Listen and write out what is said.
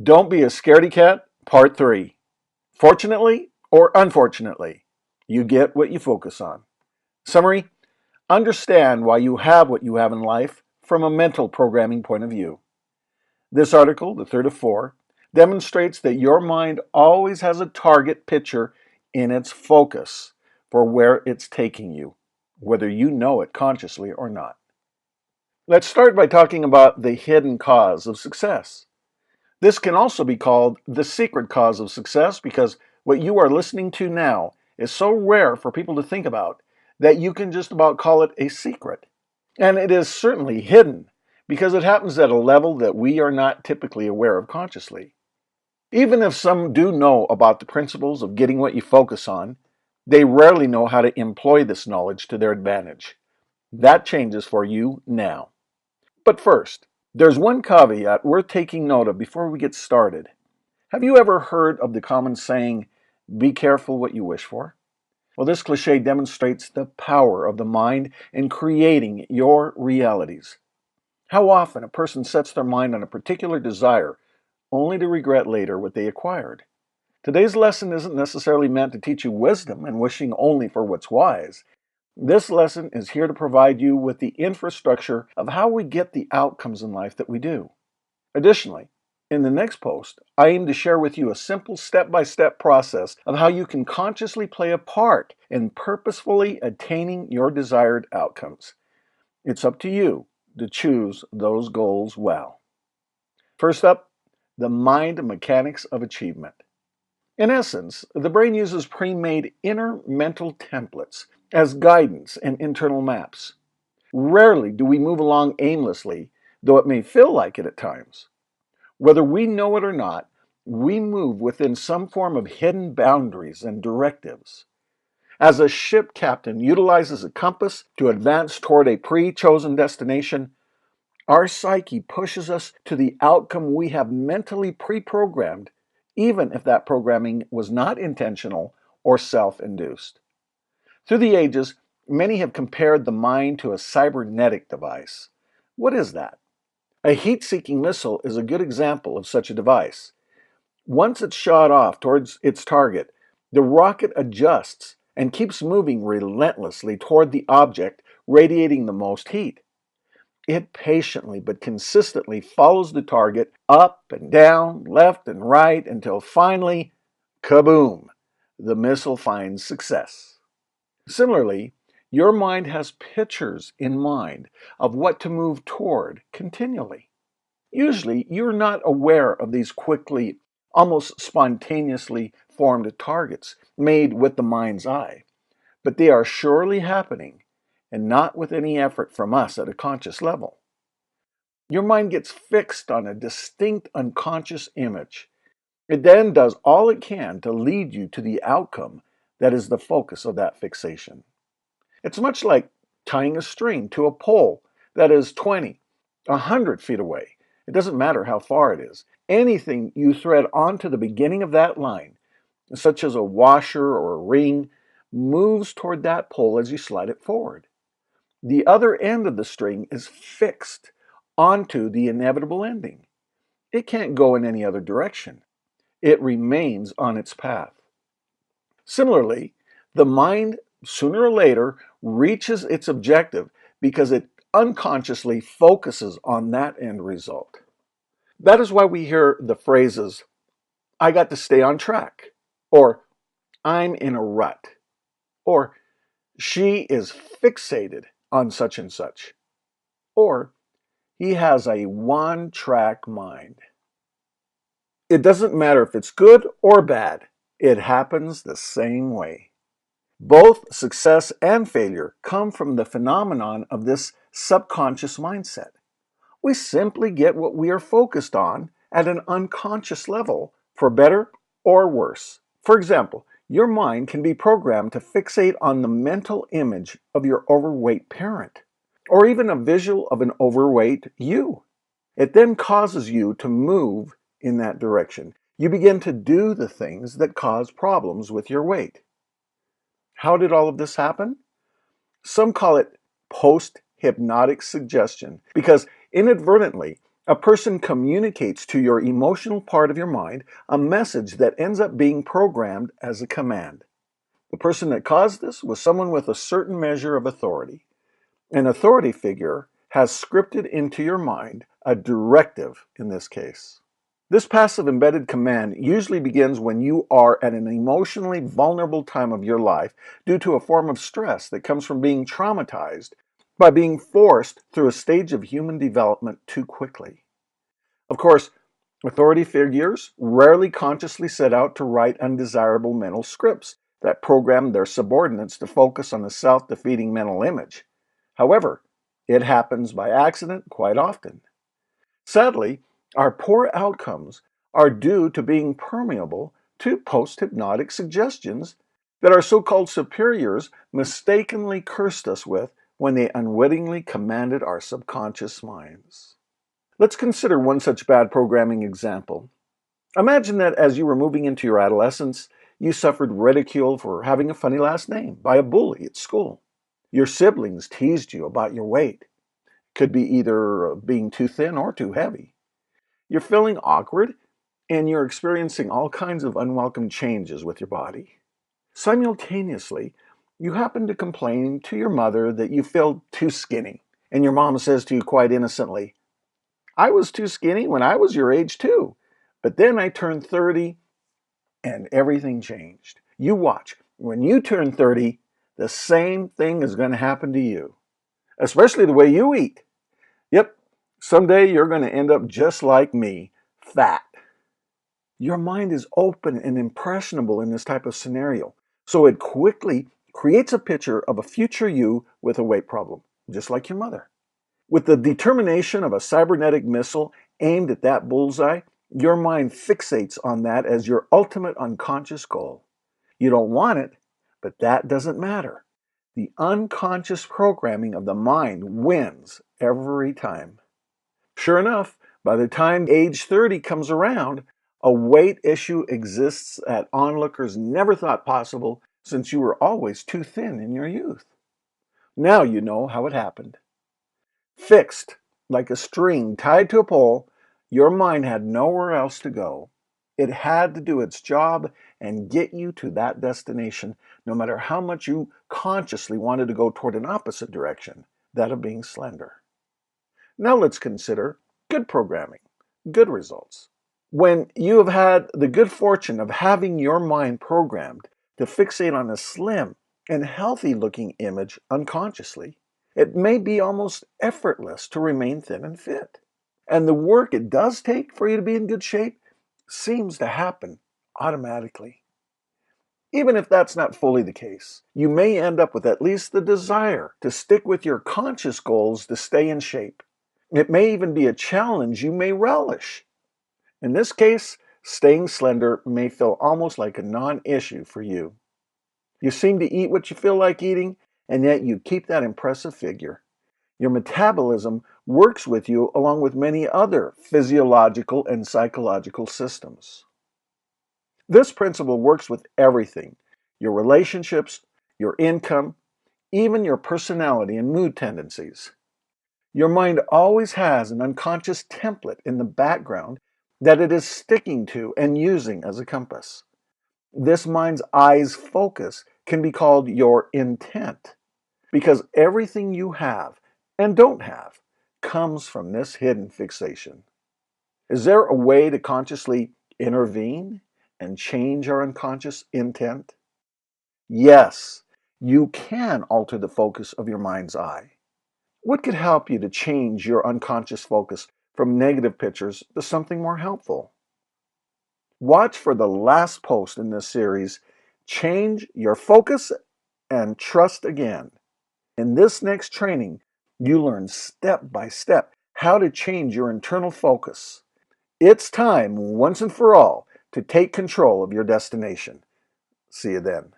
Don't be a scaredy cat, part 3. Fortunately or unfortunately, you get what you focus on. Summary: understand why you have what you have in life from a mental programming point of view. This article, the third of 4, demonstrates that your mind always has a target picture in its focus for where it's taking you, whether you know it consciously or not. Let's start by talking about the hidden cause of success. This can also be called the secret cause of success because what you are listening to now is so rare for people to think about that you can just about call it a secret. And it is certainly hidden because it happens at a level that we are not typically aware of consciously. Even if some do know about the principles of getting what you focus on, they rarely know how to employ this knowledge to their advantage. That changes for you now. But first, there's one caveat worth taking note of before we get started. Have you ever heard of the common saying, be careful what you wish for? Well, this cliche demonstrates the power of the mind in creating your realities. How often a person sets their mind on a particular desire only to regret later what they acquired. Today's lesson isn't necessarily meant to teach you wisdom and wishing only for what's wise. This lesson is here to provide you with the infrastructure of how we get the outcomes in life that we do. Additionally, in the next post, I aim to share with you a simple step-by-step process of how you can consciously play a part in purposefully attaining your desired outcomes. It's up to you to choose those goals well. First up, the mind mechanics of achievement. In essence, the brain uses pre-made inner mental templates as guidance and internal maps. Rarely do we move along aimlessly, though it may feel like it at times. Whether we know it or not, we move within some form of hidden boundaries and directives. As a ship captain utilizes a compass to advance toward a pre-chosen destination, our psyche pushes us to the outcome we have mentally pre-programmed, even if that programming was not intentional or self-induced. Through the ages, many have compared the mind to a cybernetic device. What is that? A heat-seeking missile is a good example of such a device. Once it's shot off towards its target, the rocket adjusts and keeps moving relentlessly toward the object radiating the most heat. It patiently but consistently follows the target up and down, left and right, until finally, kaboom, the missile finds success. Similarly, your mind has pictures in mind of what to move toward continually. Usually, you're not aware of these quickly, almost spontaneously formed targets made with the mind's eye, but they are surely happening, and not with any effort from us at a conscious level. Your mind gets fixed on a distinct unconscious image. It then does all it can to lead you to the outcome that is the focus of that fixation. It's much like tying a string to a pole that is 20, 100 feet away. It doesn't matter how far it is. Anything you thread onto the beginning of that line, such as a washer or a ring, moves toward that pole as you slide it forward. The other end of the string is fixed onto the inevitable ending. It can't go in any other direction. It remains on its path. Similarly, the mind, sooner or later, reaches its objective because it unconsciously focuses on that end result. That is why we hear the phrases, I got to stay on track, or I'm in a rut, or she is fixated on such and such, or he has a one-track mind. It doesn't matter if it's good or bad, it happens the same way. Both success and failure come from the phenomenon of this subconscious mindset. We simply get what we are focused on at an unconscious level, for better or worse. For example, your mind can be programmed to fixate on the mental image of your overweight parent, or even a visual of an overweight you. It then causes you to move in that direction. You begin to do the things that cause problems with your weight. How did all of this happen? Some call it post-hypnotic suggestion because inadvertently A person communicates to your emotional part of your mind a message that ends up being programmed as a command. The person that caused this was someone with a certain measure of authority. An authority figure has scripted into your mind a directive in this case. This passive embedded command usually begins when you are at an emotionally vulnerable time of your life due to a form of stress that comes from being traumatized by being forced through a stage of human development too quickly. Of course, authority figures rarely consciously set out to write undesirable mental scripts that program their subordinates to focus on a self-defeating mental image. However, it happens by accident quite often. Sadly, our poor outcomes are due to being permeable to post-hypnotic suggestions that our so-called superiors mistakenly cursed us with when they unwittingly commanded our subconscious minds. Let's consider one such bad programming example. Imagine that as you were moving into your adolescence, you suffered ridicule for having a funny last name by a bully at school. Your siblings teased you about your weight. Could be either being too thin or too heavy. You're feeling awkward and you're experiencing all kinds of unwelcome changes with your body. Simultaneously, you happen to complain to your mother that you feel too skinny, and your mom says to you quite innocently, "I was too skinny when I was your age too, but then I turned 30 and everything changed." You watch. When you turn 30, the same thing is going to happen to you, especially the way you eat. Yep, someday you're going to end up just like me, fat. Your mind is open and impressionable in this type of scenario, so it quickly creates a picture of a future you with a weight problem, just like your mother. With the determination of a cybernetic missile aimed at that bullseye, your mind fixates on that as your ultimate unconscious goal. You don't want it, but that doesn't matter. The unconscious programming of the mind wins every time. Sure enough, by the time age 30 comes around, a weight issue exists that onlookers never thought possible since you were always too thin in your youth. Now you know how it happened. Fixed, like a string tied to a pole, your mind had nowhere else to go. It had to do its job and get you to that destination, no matter how much you consciously wanted to go toward an opposite direction, that of being slender. Now let's consider good programming, good results. When you have had the good fortune of having your mind programmed to fixate on a slim and healthy-looking image unconsciously, it may be almost effortless to remain thin and fit. And the work it does take for you to be in good shape seems to happen automatically. Even if that's not fully the case, you may end up with at least the desire to stick with your conscious goals to stay in shape. It may even be a challenge you may relish. In this case, staying slender may feel almost like a non-issue for you. You seem to eat what you feel like eating, and yet you keep that impressive figure. Your metabolism works with you along with many other physiological and psychological systems. This principle works with everything: your relationships, your income, even your personality and mood tendencies. Your mind always has an unconscious template in the background that it is sticking to and using as a compass. This mind's eye's focus can be called your intent, because everything you have and don't have comes from this hidden fixation. Is there a way to consciously intervene and change our unconscious intent? Yes, you can alter the focus of your mind's eye. What could help you to change your unconscious focus from negative pictures to something more helpful? Watch for the last post in this series, Change Your Focus and Trust Again. In this next training, you learn step by step how to change your internal focus. It's time, once and for all, to take control of your destination. See you then.